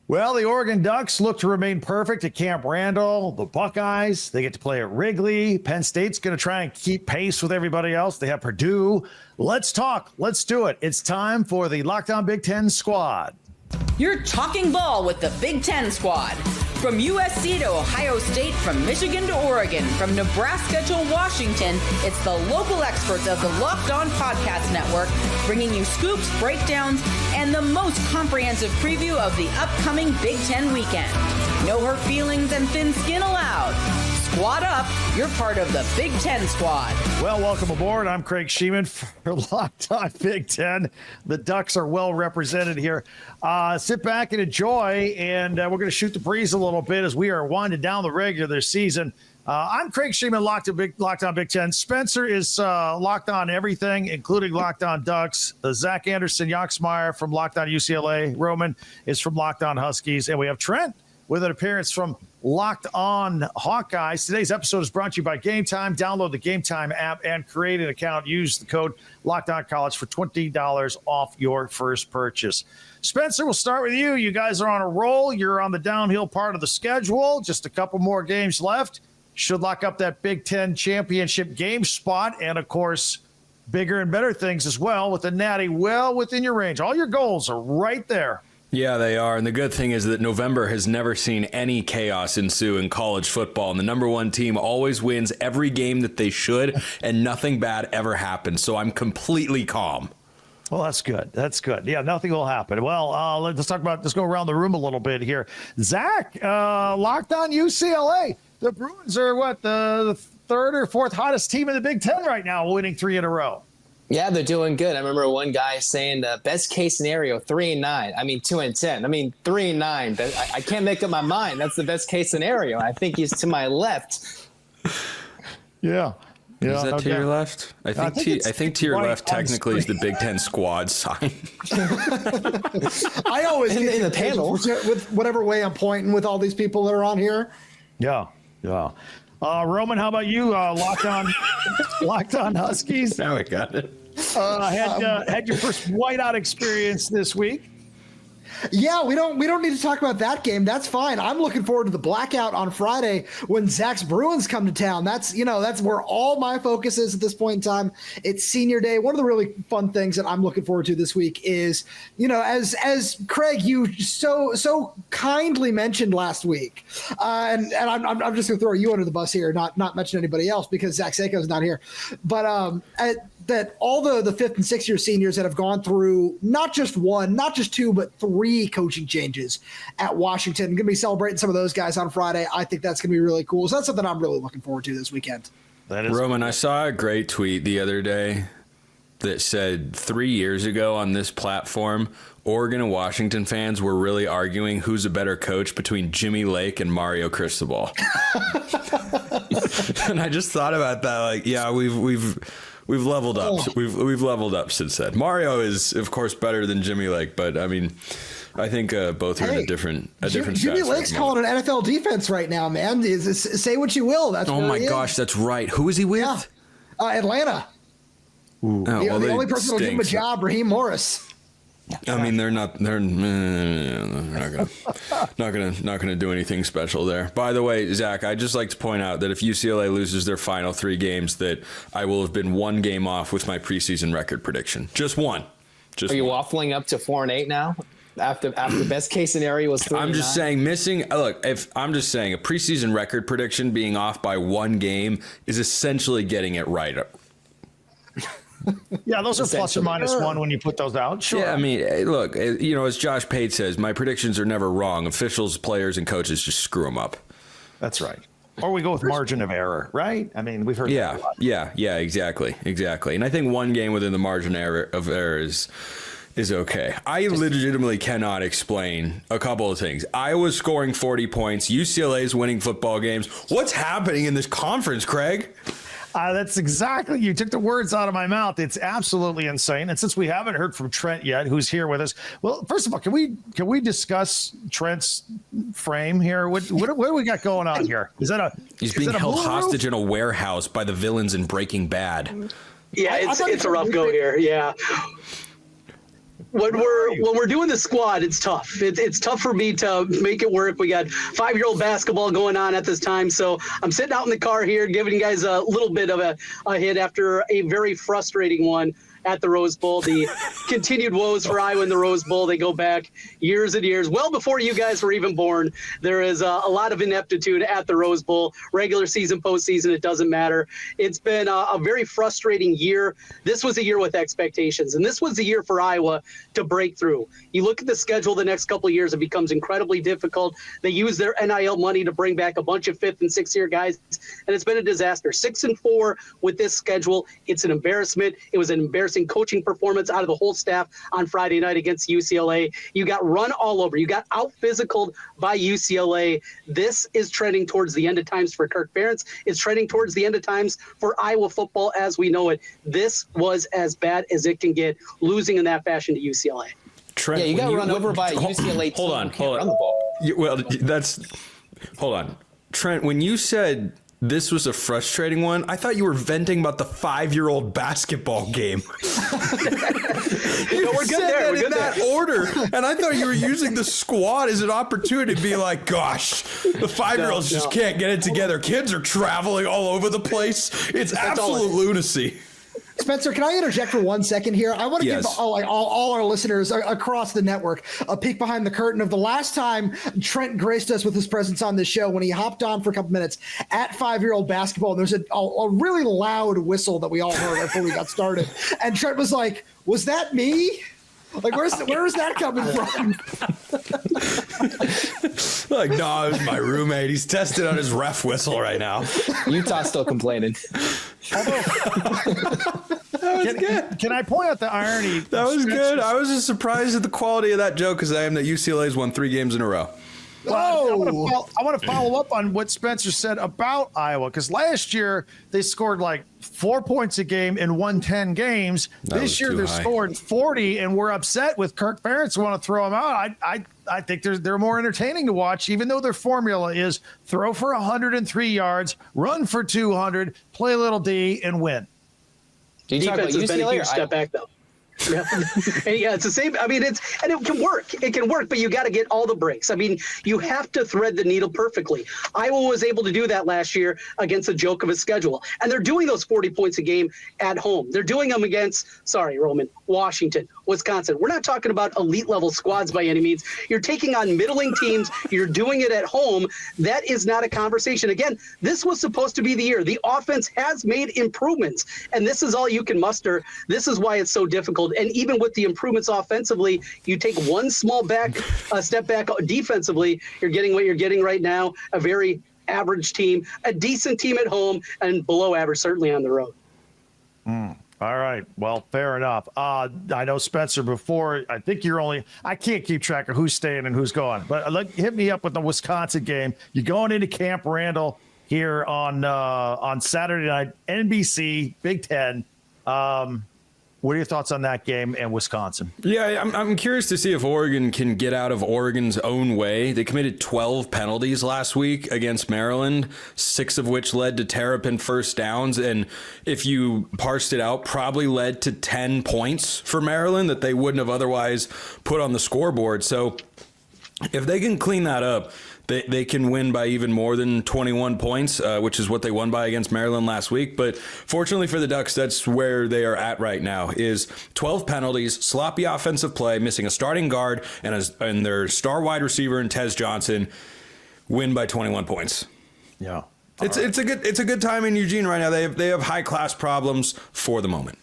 Well, the Oregon Ducks look to remain perfect at Camp Randall. The Buckeyes, they get to play at Wrigley. Penn State's going to try and keep pace with everybody else. They have Purdue. Let's talk. Let's do it. It's time for the Locked On Big Ten Squad. You're talking ball with the Big Ten Squad. From USC to Ohio State, from Michigan to Oregon, from Nebraska to Washington, it's the local experts of the Locked On Podcast Network bringing you scoops, breakdowns, and the most comprehensive preview of the upcoming Big Ten weekend. No hurt feelings and thin skin allowed. Squad up. You're part of the Big Ten Squad. Well, welcome aboard. I'm Craig Shemon for Locked On Big Ten. The Ducks are well represented here. Sit back and enjoy, and we're going to shoot the breeze a little bit as we are winding down the regular season. I'm Craig Shemon, Locked On Big Ten. Spencer is locked on everything, including Locked On Ducks. Zach Anderson, Yoxmeyer from Locked On UCLA. Roman is from Locked On Huskies. And we have Trent with an appearance from Locked On Hawkeyes. Today's episode is brought to you by Game Time. Download the Game Time app and create an account. Use the code LOCKEDONCollege for $20 off your first purchase. Spencer, we'll start with you. You guys are on a roll. You're on the downhill part of the schedule. Just a couple more games left. Should lock up that Big Ten championship game spot. And, of course, bigger and better things as well with the Natty well within your range. All your goals are right there. Yeah, they are. And the good thing is that November has never seen any chaos ensue in college football. And the number one team always wins every game that they should, and nothing bad ever happens. So I'm completely calm. Well, that's good. That's good. Yeah, nothing will happen. Well, let's go around the room a little bit here. Zach, Locked On UCLA. The Bruins are the third or fourth hottest team in the Big Ten right now, winning 3 in a row. Yeah, they're doing good. I remember one guy saying the best case scenario, 3-9. I mean, 2-10. I mean, 3-9. I can't make up my mind. That's the best case scenario. I think he's to my left. Yeah. Is that to your left? I think to your left technically is the Big Ten squad sign. I always get in the panel with whatever way I'm pointing with all these people that are on here. Yeah. Roman, how about you? Locked on Huskies. Now I got it. Had your first whiteout experience this week. Yeah, we don't need to talk about that game. That's fine. I'm looking forward to the blackout on Friday when Zach's Bruins come to town. That's where all my focus is at this point in time. It's senior day. One of the really fun things that I'm looking forward to this week is, as Craig, you so kindly mentioned last week, and I'm just going to throw you under the bus here, not mention anybody else because Zach Seiko's not here, but that all the 5th and 6th year seniors that have gone through not just one, not just two, but 3 coaching changes at Washington. Going to be celebrating some of those guys on Friday. I think that's going to be really cool. So that's something I'm really looking forward to this weekend. Roman, I saw a great tweet the other day that said 3 years ago on this platform, Oregon and Washington fans were really arguing who's a better coach between Jimmy Lake and Mario Cristobal. And I just thought about that. Like, yeah, We've leveled up. We've leveled up since then. Mario is, of course, better than Jimmy Lake, but I mean, I think both are in a different. Jimmy Lake's calling an NFL defense right now, man. Say what you will. That's my gosh, that's right. Who is he with? Yeah. Atlanta. Ooh. The only person who'll give him a job, Raheem Morris. I mean, they're not gonna do anything special there. By the way, Zach, I'd just like to point out that if UCLA loses their final 3 games, that I will have been 1 game off with my preseason record prediction. Just one. Are you waffling up to 4-8 now? After best case scenario was 3-9? I'm just saying I'm just saying a preseason record prediction being off by 1 game is essentially getting it right. Yeah, those are plus or minus 1 when you put those out. Sure. Yeah, I mean, look, as Josh Pate says, my predictions are never wrong. Officials, players, and coaches just screw them up. That's right. Or we go with margin of error, right? I mean, we've heard that a lot. Yeah, exactly. And I think 1 game within the margin of error is okay. I legitimately cannot explain a couple of things. Iowa's scoring 40 points. UCLA's winning football games. What's happening in this conference, Craig? That's exactly, you took the words out of my mouth. It's absolutely insane. And since we haven't heard from Trent yet, who's here with us, well, first of all, can we discuss Trent's frame here? What do we got going on here? He's being held hostage in a warehouse by the villains in Breaking Bad. Yeah, it's a rough go here. Yeah. when we're doing the squad, it's tough. It's tough for me to make it work. We got 5-year-old basketball going on at this time, so I'm sitting out in the car here, giving you guys a little bit of a hit after a very frustrating one at the Rose Bowl. The continued woes for Iowa in the Rose Bowl, they go back years and years. Well before you guys were even born, there is a lot of ineptitude at the Rose Bowl. Regular season, postseason, it doesn't matter. It's been a very frustrating year. This was a year with expectations, and this was a year for Iowa to break through. You look at the schedule the next couple of years, it becomes incredibly difficult. They use their NIL money to bring back a bunch of 5th and 6th year guys, and it's been a disaster. 6-4 with this schedule. It's an embarrassment. It was an embarrassing coaching performance out of the whole staff on Friday night against UCLA. You got run all over. You got out-physicaled by UCLA. This is trending towards the end of times for Kirk Ferentz. It's trending towards the end of times for Iowa football as we know it. This was as bad as it can get, losing in that fashion to UCLA. Trent, Yeah, you got run over by a UCLA team. Hold on. Run the ball. Hold on. Trent, when you said this was a frustrating one, I thought you were venting about the 5-year-old basketball game. No, we're good there. We're good in that order. And I thought you were using the squad as an opportunity to be like, gosh, the 5-year-olds just can't get it together. Kids are traveling all over the place. It's absolute lunacy. Spencer, can I interject for 1 second here? I want to give all our listeners across the network a peek behind the curtain of the last time Trent graced us with his presence on this show when he hopped on for a couple minutes at 5-year-old basketball. And there's a really loud whistle that we all heard before we got started. And Trent was like, was that me? Like, where's that coming from? Like, no, it was my roommate. He's tested on his ref whistle right now. Utah's still complaining. Can I point out the irony? That was good. I was just surprised at the quality of that joke because I am that UCLA's won 3 games in a row. Well, I want to follow up on what Spencer said about Iowa, because last year they scored like 4 points a game and won 10 games. This year they're scoring 40, and we're upset with Kirk Ferentz. Want to throw them out. I think they're more entertaining to watch, even though their formula is throw for 103 yards, run for 200, play a little D, and win. Do you talk about Defense has been a UCLA huge step back, though. Yeah. It's the same. I mean, it can work. It can work, but you got to get all the breaks. I mean, you have to thread the needle perfectly. Iowa was able to do that last year against a joke of a schedule, and they're doing those 40 points a game at home. They're doing them against, Washington, Wisconsin. We're not talking about elite level squads by any means. You're taking on middling teams. You're doing it at home. That is not a conversation. Again, this was supposed to be the year. The offense has made improvements, and this is all you can muster. This is why it's so difficult. And even with the improvements offensively, you take one small step back defensively, you're getting what you're getting right now, a very average team, a decent team at home, and below average certainly on the road. All right. Well, fair enough. I know, Spencer, before, I think I can't keep track of who's staying and who's going, but hit me up with the Wisconsin game. You're going into Camp Randall here on Saturday night, NBC, Big Ten. What are your thoughts on that game and Wisconsin? Yeah, I'm curious to see if Oregon can get out of Oregon's own way. They committed 12 penalties last week against Maryland, 6 of which led to Terrapin first downs. And if you parsed it out, probably led to 10 points for Maryland that they wouldn't have otherwise put on the scoreboard. So if they can clean that up, they can win by even more than 21 points, which is what they won by against Maryland last week. But fortunately for the Ducks, that's where they are at right now, is 12 penalties, sloppy offensive play, missing a starting guard and their star wide receiver in Tez Johnson, win by 21 points. Yeah. It's a good time in Eugene right now. They have high class problems for the moment.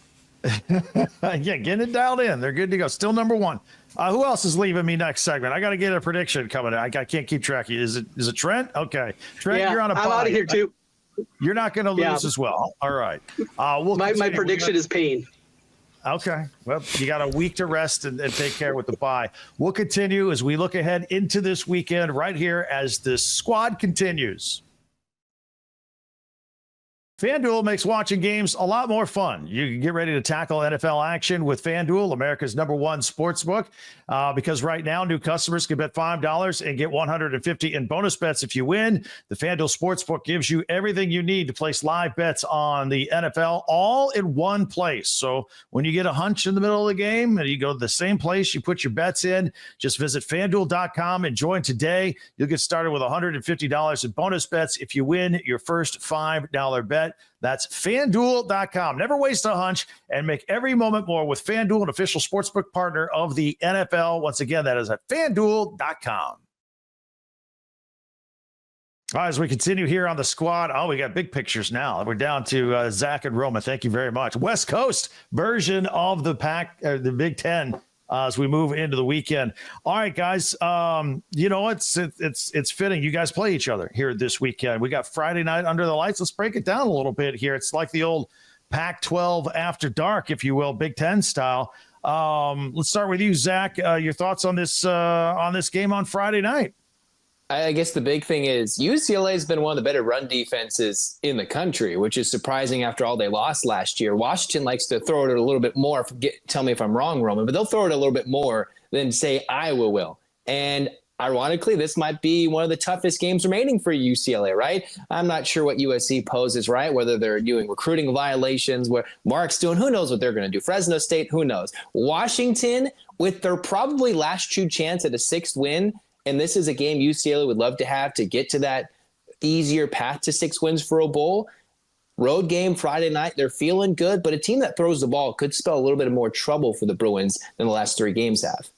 Yeah, getting it dialed in. They're good to go. Still number one. Who else is leaving me next segment? I got to get a prediction coming. I can't keep track of you. Is it Trent? Okay. Trent, you're on a I'm out of here too. You're not going to lose as well. All right. My prediction is pain. Okay. Well, you got a week to rest and take care with the bye. We'll continue as we look ahead into this weekend right here as the squad continues. FanDuel makes watching games a lot more fun. You can get ready to tackle NFL action with FanDuel, America's #1 sportsbook, because right now new customers can bet $5 and get $150 in bonus bets if you win. The FanDuel Sportsbook gives you everything you need to place live bets on the NFL all in one place. So when you get a hunch in the middle of the game and you go to the same place you put your bets in, just visit FanDuel.com and join today. You'll get started with $150 in bonus bets if you win your first $5 bet. That's FanDuel.com. Never waste a hunch and make every moment more with FanDuel, an official sportsbook partner of the NFL. Once again, that is at FanDuel.com. All right, as we continue here on the squad, we got big pictures now. We're down to Zach and Roma. Thank you very much. West Coast version of the the Big Ten. As we move into the weekend. All right, guys, it's fitting. You guys play each other here this weekend. We got Friday night under the lights. Let's break it down a little bit here. It's like the old Pac-12 after dark, if you will, Big Ten style. Let's start with you, Zach. Your thoughts on this game on Friday night? I guess the big thing is UCLA has been one of the better run defenses in the country, which is surprising after all they lost last year. Washington likes to throw it a little bit more. Tell me if I'm wrong, Roman, but they'll throw it a little bit more than, say, Iowa will. And ironically, this might be one of the toughest games remaining for UCLA, right? I'm not sure what USC poses, right? Whether they're doing recruiting violations, where Mark's doing, who knows what they're going to do. Fresno State, who knows? Washington, with their probably last true chance at a 6th win, and this is a game UCLA would love to have to get to that easier path to 6 wins for a bowl. Road game Friday night, they're feeling good, but a team that throws the ball could spell a little bit more trouble for the Bruins than the last 3 games have.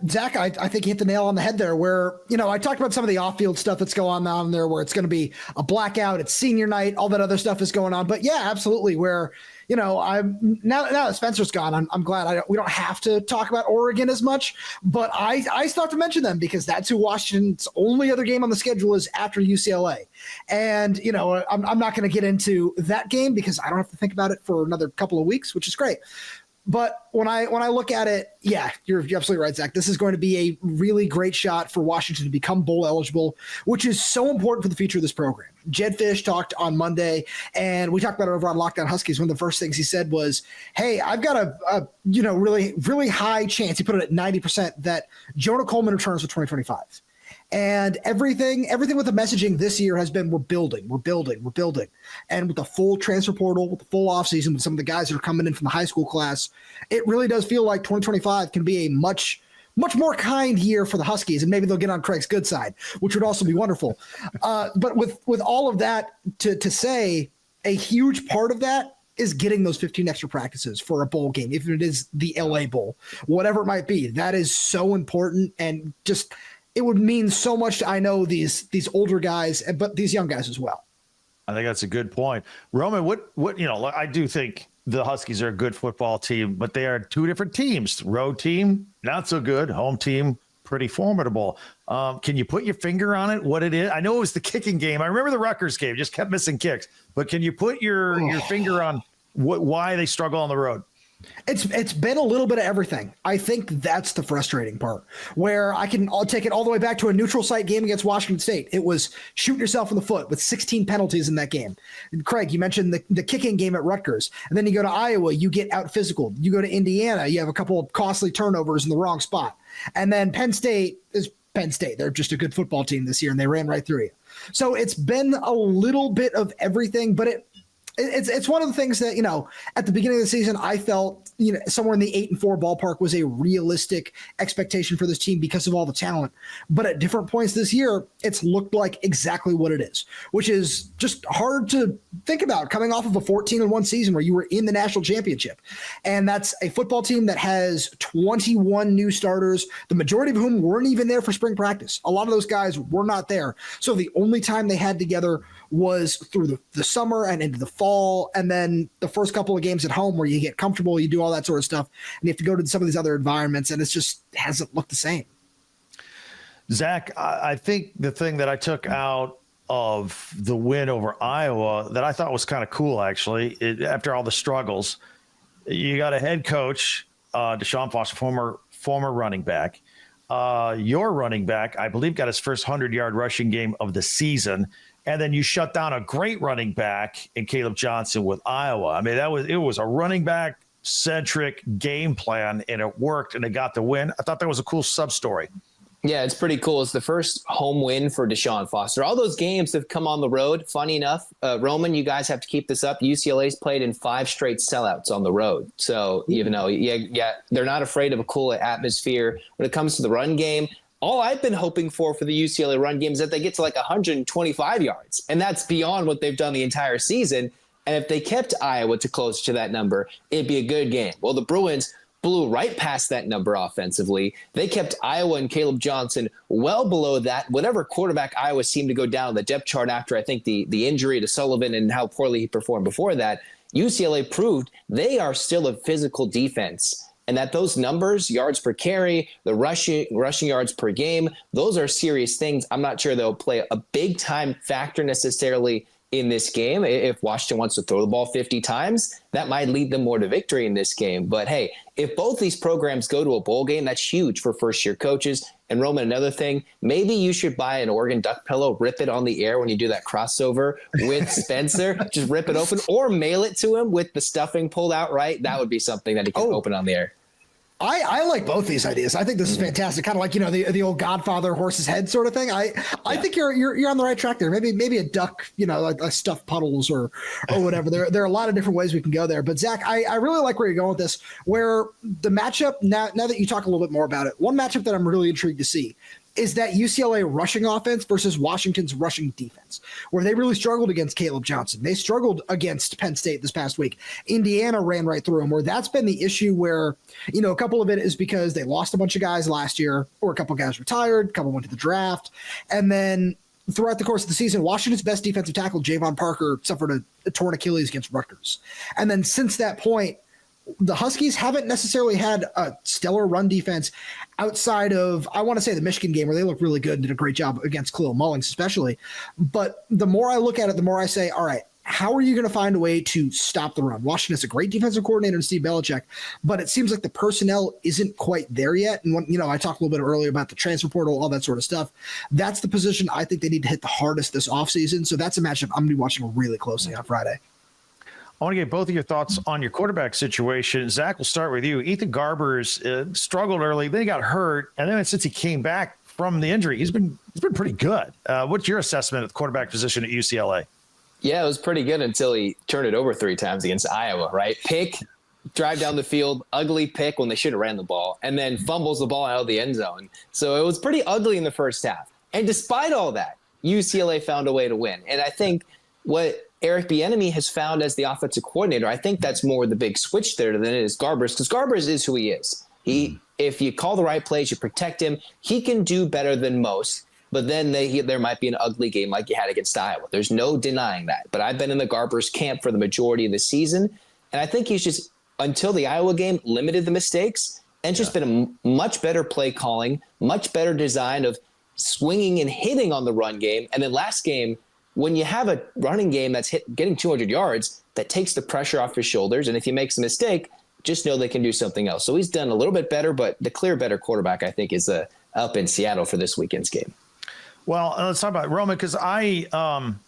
Zach, I think you hit the nail on the head there where, I talked about some of the off-field stuff that's going on there where it's going to be a blackout, it's senior night, all that other stuff is going on. But yeah, absolutely. Where, I'm now that Spencer's gone, I'm glad we don't have to talk about Oregon as much, but I still have to mention them because that's who Washington's only other game on the schedule is after UCLA. And, I'm not going to get into that game because I don't have to think about it for another couple of weeks, which is great. But when I look at it, yeah, you're absolutely right, Zach. This is going to be a really great shot for Washington to become bowl eligible, which is so important for the future of this program. Jed Fish talked on Monday, and we talked about it over on Lockdown Huskies. One of the first things he said was, hey, I've got a really, really high chance, he put it at 90%, that Jonah Coleman returns for 2025. And everything with the messaging this year has been we're building. And with the full transfer portal, with the full offseason, with some of the guys that are coming in from the high school class, it really does feel like 2025 can be a much more kind year for the Huskies, and maybe they'll get on Craig's good side, which would also be wonderful. But with all of that to say, a huge part of that is getting those 15 extra practices for a bowl game, if it is the LA Bowl, whatever it might be. That is so important, and just – it would mean so much to, I know, these older guys, but these young guys as well. I think that's a good point. Roman, what I do think the Huskies are a good football team, but they are 2 different teams. Road team, not so good. Home team, pretty formidable. Can you put your finger on it, what it is? I know it was the kicking game. I remember the Rutgers game, just kept missing kicks. But can you put your finger on why they struggle on the road? It's been a little bit of everything. I think that's the frustrating part, where I'll take it all the way back to a neutral site game against Washington State. It was shooting yourself in the foot with 16 penalties in that game. Craig, you mentioned the kicking game at Rutgers, and then you go to Iowa, you get out physical. You go to Indiana, you have a couple of costly turnovers in the wrong spot. And then Penn State is Penn State. They're just a good football team this year, and they ran right through you. So it's been a little bit of everything, but it's one of the things that, at the beginning of the season, I felt, somewhere in the 8-4 ballpark was a realistic expectation for this team because of all the talent. But at different points this year, it's looked like exactly what it is, which is just hard to think about coming off of a 14-1 season where you were in the national championship. And that's a football team that has 21 new starters, the majority of whom weren't even there for spring practice. A lot of those guys were not there. So the only time they had together was through the summer and into the fall, and then the first couple of games at home where you get comfortable, you do all that sort of stuff, and you have to go to some of these other environments, and it just hasn't looked the same. Zach, I think the thing that I took out of the win over Iowa that I thought was kind of cool, actually, after all the struggles, you got a head coach, Deshaun Foster, former running back. Your running back, I believe, got his first 100-yard rushing game of the season. and then you shut down a great running back in Caleb Johnson with Iowa. I mean, it was a running back centric game plan, and it worked, and they got the win. I thought that was a cool sub story. Yeah, it's pretty cool. It's the first home win for Deshaun Foster. All those games have come on the road. Funny enough, Roman, you guys have to keep this up. UCLA's played in 5 straight sellouts on the road. So, they're not afraid of a cool atmosphere. When it comes to the run game, all I've been hoping for the UCLA run game is that they get to like 125 yards. And that's beyond what they've done the entire season. And if they kept Iowa to close to that number, it'd be a good game. Well, the Bruins blew right past that number offensively. They kept Iowa and Caleb Johnson well below that. Whatever quarterback Iowa seemed to go down the depth chart after, I think, the injury to Sullivan and how poorly he performed before that, UCLA proved they are still a physical defense. And that those numbers, yards per carry, the rushing yards per game, those are serious things. I'm not sure they'll play a big-time factor necessarily in this game. If Washington wants to throw the ball 50 times, that might lead them more to victory in this game. But hey, if both these programs go to a bowl game, that's huge for first-year coaches. And Roman, another thing, maybe you should buy an Oregon Duck pillow, rip it on the air when you do that crossover with Spencer, just rip it open, or mail it to him with the stuffing pulled out right. That would be something that he can open on the air. I like both these ideas. I think this is fantastic. Kind of like, the old Godfather horse's head sort of thing. I think you're on the right track there. Maybe a duck, like stuffed puddles or whatever. There are a lot of different ways we can go there. But Zach, I really like where you're going with this, where the matchup, now that you talk a little bit more about it, one matchup that I'm really intrigued to see is that UCLA rushing offense versus Washington's rushing defense, where they really struggled against Caleb Johnson. They struggled against Penn State this past week. Indiana ran right through them, where that's been the issue where, a couple of it is because they lost a bunch of guys last year, or a couple of guys retired, a couple went to the draft. And then throughout the course of the season, Washington's best defensive tackle, Javon Parker, suffered a torn Achilles against Rutgers. And then since that point, the Huskies haven't necessarily had a stellar run defense outside of, I want to say, the Michigan game, where they looked really good and did a great job against Khalil Mullings especially. But the more I look at it, the more I say, all right, how are you going to find a way to stop the run? Washington's a great defensive coordinator in Steve Belichick, but it seems like the personnel isn't quite there yet. And when, I talked a little bit earlier about the transfer portal, all that sort of stuff. That's the position I think they need to hit the hardest this offseason. So that's a matchup I'm going to be watching really closely on Friday. I want to get both of your thoughts on your quarterback situation. Zach, we'll start with you. Ethan Garbers struggled early, then he got hurt, and then since he came back from the injury, he's been pretty good. What's your assessment of the quarterback position at UCLA? Yeah, it was pretty good until he turned it over 3 times against Iowa, right? Pick, drive down the field, ugly pick when they should have ran the ball, and then fumbles the ball out of the end zone. So it was pretty ugly in the first half. And despite all that, UCLA found a way to win. And I think what Eric Bieniemy has found as the offensive coordinator, I think that's more the big switch there than it is Garbers, because Garbers is who he is. If you call the right plays, you protect him, he can do better than most. But then there might be an ugly game like you had against Iowa. There's no denying that. But I've been in the Garbers camp for the majority of the season, and I think he's just, until the Iowa game, limited the mistakes and just been a much better play calling, much better design of swinging and hitting on the run game. And then last game, when you have a running game that's getting 200 yards, that takes the pressure off his shoulders. And if he makes a mistake, just know they can do something else. So he's done a little bit better, but the clear better quarterback, I think, is up in Seattle for this weekend's game. Well, let's talk about Roman, because I'm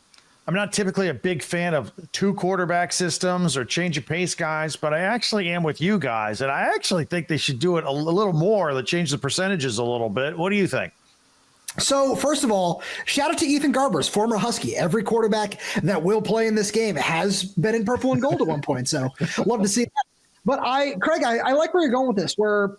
not typically a big fan of 2 quarterback systems or change of pace guys, but I actually am with you guys. And I actually think they should do it a little more, to change the percentages a little bit. What do you think? So, first of all, shout out to Ethan Garbers, former Husky. Every quarterback that will play in this game has been in purple and gold at one point. So, love to see that. But Craig, I like where you're going with this, where,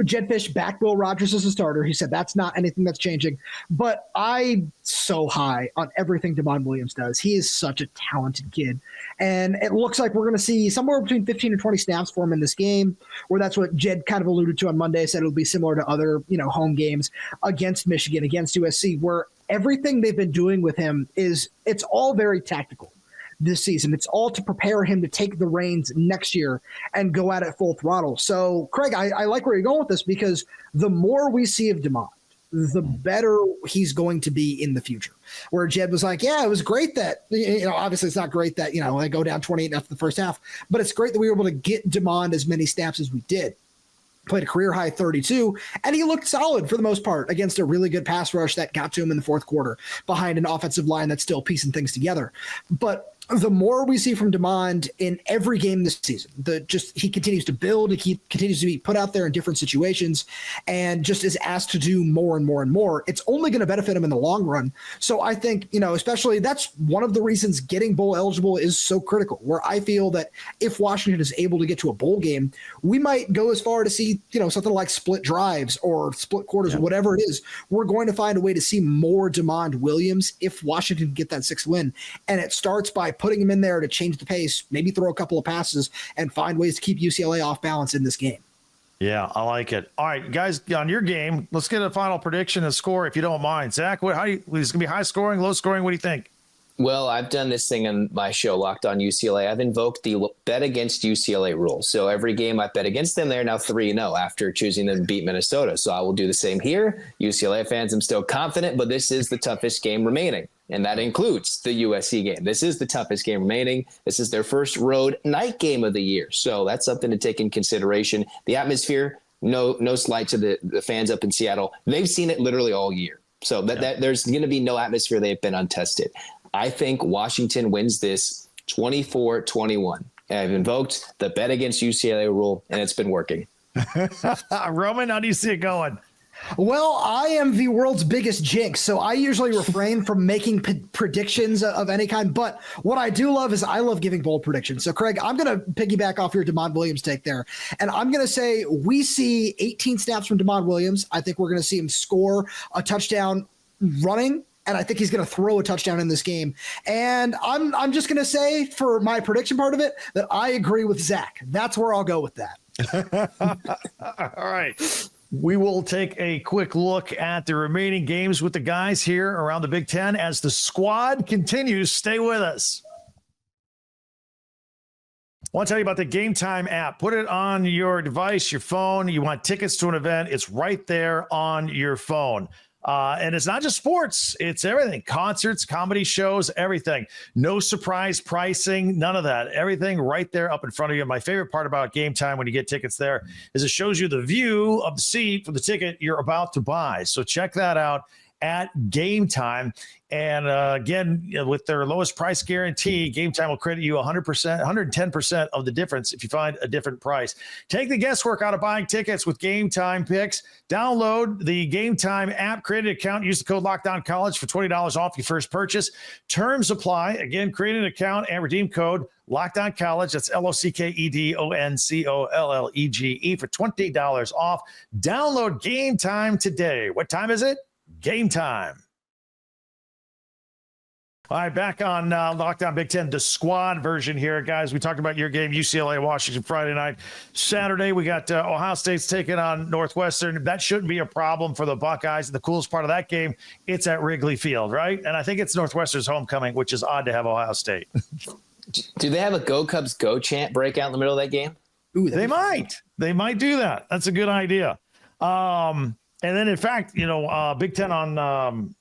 Jed Fish backed Will Rogers as a starter. He said that's not anything that's changing. But I'm so high on everything Damon Williams does. He is such a talented kid. And it looks like we're going to see somewhere between 15 and 20 snaps for him in this game, where that's what Jed kind of alluded to on Monday, said it'll be similar to other, home games against Michigan, against USC, where everything they've been doing with him it's all very tactical this season. It's all to prepare him to take the reins next year and go at it full throttle. So, Craig, I like where you're going with this, because the more we see of DeMond, the better he's going to be in the future. Where Jed was like, yeah, it was great that, obviously it's not great that, they go down 28 after the first half, but it's great that we were able to get DeMond as many snaps as we did. played a career-high 32, and he looked solid for the most part against a really good pass rush that got to him in the fourth quarter behind an offensive line that's still piecing things together. But the more we see from DeMond in every game this season, he continues to build, he continues to be put out there in different situations, and just is asked to do more and more and more. It's only going to benefit him in the long run. So I think, especially that's one of the reasons getting bowl eligible is so critical, where I feel that if Washington is able to get to a bowl game, we might go as far to see, something like split drives or split quarters, or whatever it is. We're going to find a way to see more DeMond Williams if Washington can get that 6th win. And it starts by putting him in there to change the pace, maybe throw a couple of passes and find ways to keep UCLA off balance in this game. Yeah, I like it. All right, guys, on your game, let's get a final prediction and score if you don't mind. Zach, is it going to be high scoring, low scoring? What do you think? Well, I've done this thing on my show, Locked on UCLA. I've invoked the bet against UCLA rule. So every game I bet against them, they're now 3-0 after choosing them to beat Minnesota. So I will do the same here. UCLA fans, I'm still confident, but this is the toughest game remaining. And that includes the USC game. This is the toughest game remaining. This is their first road night game of the year. So that's something to take in consideration. The atmosphere, no slight to the fans up in Seattle. They've seen it literally all year. So that there's going to be no atmosphere. They've been untested. I think Washington wins this 24-21. I've invoked the bet against UCLA rule, and it's been working. Roman, how do you see it going? Well, I am the world's biggest jinx, so I usually refrain from making predictions of any kind. But what I do love is I love giving bold predictions. So, Craig, I'm going to piggyback off your DeMond Williams take there. And I'm going to say we see 18 snaps from DeMond Williams. I think we're going to see him score a touchdown running. And I think he's going to throw a touchdown in this game. And I'm just going to say for my prediction part of it that I agree with Zach. That's where I'll go with that. All right. We will take a quick look at the remaining games with the guys here around the Big Ten as the squad continues. Stay with us. I want to tell you about the Game Time app. Put it on your device, your phone. You want tickets to an event, it's right there on your phone. And it's not just sports, it's everything. Concerts, comedy shows, everything. No surprise pricing, none of that. Everything right there up in front of you. My favorite part about Game Time when you get tickets there is it shows you the view of the seat for the ticket you're about to buy. So check that out at Game Time. And again, with their lowest price guarantee, Game Time will credit you 100%, 110% of the difference if you find a different price. Take the guesswork out of buying tickets with Game Time picks. Download the Game Time app, create an account, use the code LOCKDOWNCollege for $20 off your first purchase. Terms apply. Again, create an account and redeem code LOCKDOWNCollege. That's LOCKEDONCOLLEGE for $20 off. Download Game Time today. What time is it? Game Time. All right, back on Lockdown Big Ten, the squad version here, guys. We talked about your game, UCLA, Washington, Friday night. Saturday, we got Ohio State's taking on Northwestern. That shouldn't be a problem for the Buckeyes. The coolest part of that game, it's at Wrigley Field, right? And I think it's Northwestern's homecoming, which is odd to have Ohio State. Do they have a Go Cubs Go chant break out in the middle of that game? Ooh, they might. They might do that. That's a good idea. And then, in fact, Big Ten on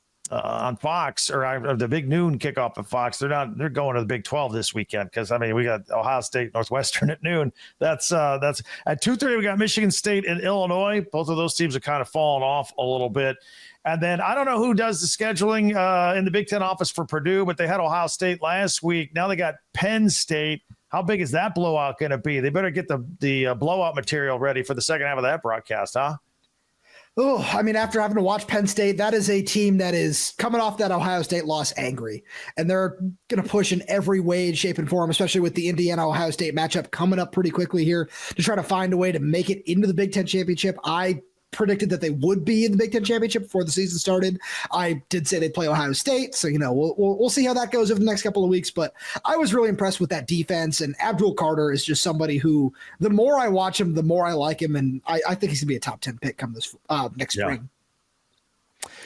Fox, or the big noon kickoff at Fox. They're going to the Big 12 this weekend because we got Ohio State, Northwestern at noon. That's at 2:30. We got Michigan State and Illinois. Both of those teams have kind of fallen off a little bit. And then I don't know who does the scheduling in the Big Ten office for Purdue, but they had Ohio State last week. Now they got Penn State. How big is that blowout going to be? They better get the blowout material ready for the second half of that broadcast, huh? Oh, after having to watch Penn State, that is a team that is coming off that Ohio State loss angry. And they're going to push in every way, shape, and form, especially with the Indiana-Ohio State matchup coming up pretty quickly here to try to find a way to make it into the Big Ten championship. I predicted that they would be in the Big Ten championship before the season started. I did say they'd play Ohio State, so we'll see how that goes over the next couple of weeks. But I was really impressed with that defense, and Abdul Carter is just somebody who, the more I watch him, the more I like him, and I think he's gonna be a top 10 pick come this next spring.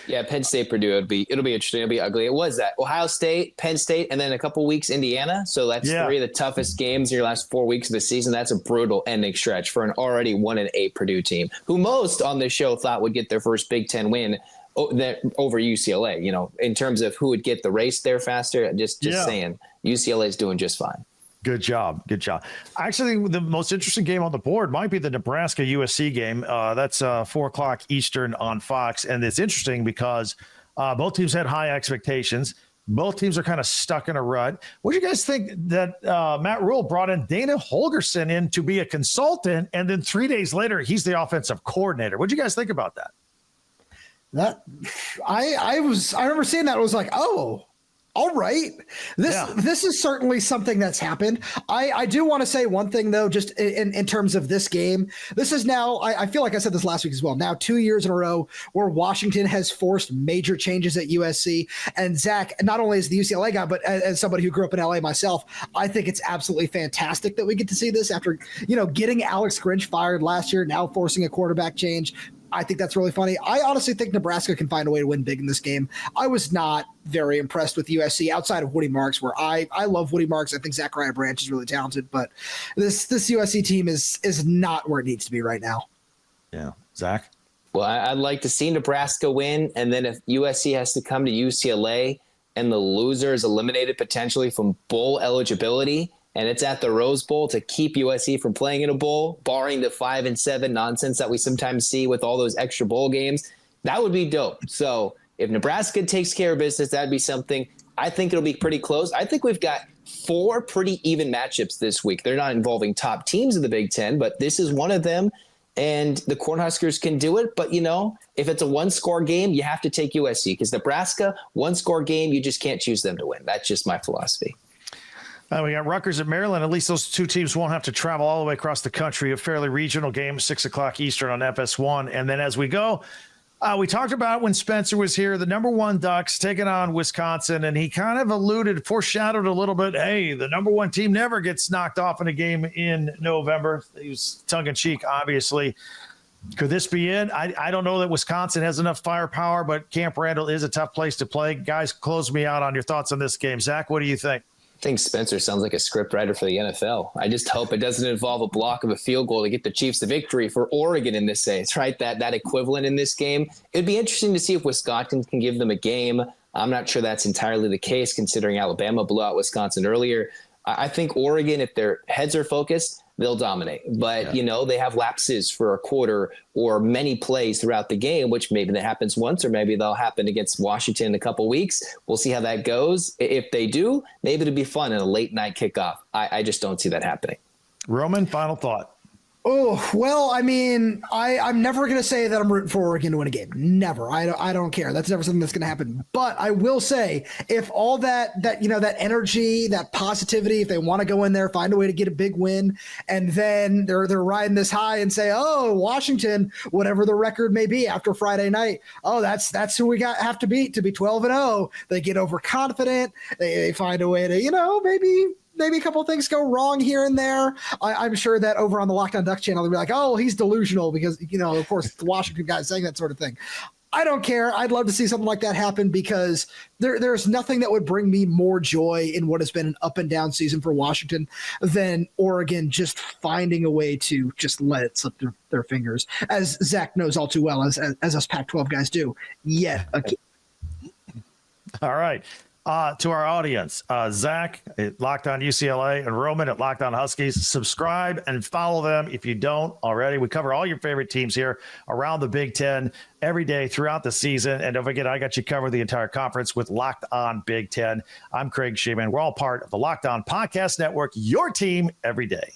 Yeah, Penn State, Purdue, it'll be interesting. It'll be ugly. It was that Ohio State, Penn State, and then a couple weeks Indiana. So that's three of the toughest games in your last 4 weeks of the season. That's a brutal ending stretch for an already 1-8 Purdue team, who most on this show thought would get their first Big Ten win over UCLA. In terms of who would get the race there faster. Just saying, UCLA is doing just fine. Good job. Good job. I actually think the most interesting game on the board might be the Nebraska USC game. That's 4:00 Eastern on Fox. And it's interesting because both teams had high expectations. Both teams are kind of stuck in a rut. What do you guys think that Matt Rule brought in Dana Holgerson in to be a consultant, and then 3 days later, he's the offensive coordinator? What do you guys think about that? That I remember seeing that. I was like, oh, all right. This is certainly something that's happened. I do want to say one thing, though, just in terms of this game. This is now, I feel like I said this last week as well, now 2 years in a row where Washington has forced major changes at USC. And Zach, not only as the UCLA guy, but as somebody who grew up in LA myself, I think it's absolutely fantastic that we get to see this after, getting Alex Grinch fired last year, now forcing a quarterback change. I think that's really funny. I honestly think Nebraska can find a way to win big in this game. I was not very impressed with USC outside of Woody Marks, where I love Woody Marks. I think Zachariah Branch is really talented, but this USC team is not where it needs to be right now. Yeah. Zach? Well, I'd like to see Nebraska win, and then if USC has to come to UCLA and the loser is eliminated potentially from bowl eligibility, and it's at the Rose Bowl to keep USC from playing in a bowl, barring the 5-7 nonsense that we sometimes see with all those extra bowl games, that would be dope. So if Nebraska takes care of business, that'd be something. I think it'll be pretty close. I think we've got 4 pretty even matchups this week. They're not involving top teams in the Big Ten, but this is one of them. And the Cornhuskers can do it. But, if it's a one-score game, you have to take USC, because Nebraska, one-score game, you just can't choose them to win. That's just my philosophy. We got Rutgers at Maryland. At least those two teams won't have to travel all the way across the country. A fairly regional game, 6:00 Eastern on FS1. And then as we go, we talked about when Spencer was here, the number 1 Ducks taking on Wisconsin, and he kind of foreshadowed a little bit, hey, the number 1 team never gets knocked off in a game in November. He was tongue-in-cheek, obviously. Could this be it? I don't know that Wisconsin has enough firepower, but Camp Randall is a tough place to play. Guys, close me out on your thoughts on this game. Zach, what do you think? I think Spencer sounds like a script writer for the NFL. I just hope it doesn't involve a block of a field goal to get the Chiefs the victory for Oregon in this case, right? That equivalent in this game. It'd be interesting to see if Wisconsin can give them a game. I'm not sure that's entirely the case, considering Alabama blew out Wisconsin earlier. I think Oregon, if their heads are focused, they'll dominate. But, they have lapses for a quarter or many plays throughout the game, which maybe that happens once, or maybe they'll happen against Washington in a couple weeks. We'll see how that goes. If they do, maybe it'll be fun in a late night kickoff. I just don't see that happening. Roman, final thought. Oh, well, I mean, I'm never going to say that I'm rooting for Oregon to win a game. Never. I don't care. That's never something that's going to happen. But I will say, if all that energy, that positivity, if they want to go in there, find a way to get a big win, and then they're riding this high and say, oh, Washington, whatever the record may be after Friday night, oh, that's who we have to beat to be 12-0. They get overconfident. They find a way to, maybe a couple of things go wrong here and there. I'm sure that over on the Locked On Ducks channel, they'll be like, oh, he's delusional because, of course, it's the Washington guys saying that sort of thing. I don't care. I'd love to see something like that happen, because there's nothing that would bring me more joy in what has been an up and down season for Washington than Oregon just finding a way to just let it slip through their fingers, as Zach knows all too well, as us Pac-12 guys do. Yet again. All right. To our audience, Zach at Locked On UCLA and Roman at Locked On Huskies. Subscribe and follow them if you don't already. We cover all your favorite teams here around the Big Ten every day throughout the season. And don't forget, I got you covered the entire conference with Locked On Big Ten. I'm Craig Shemon. We're all part of the Locked On Podcast Network, your team every day.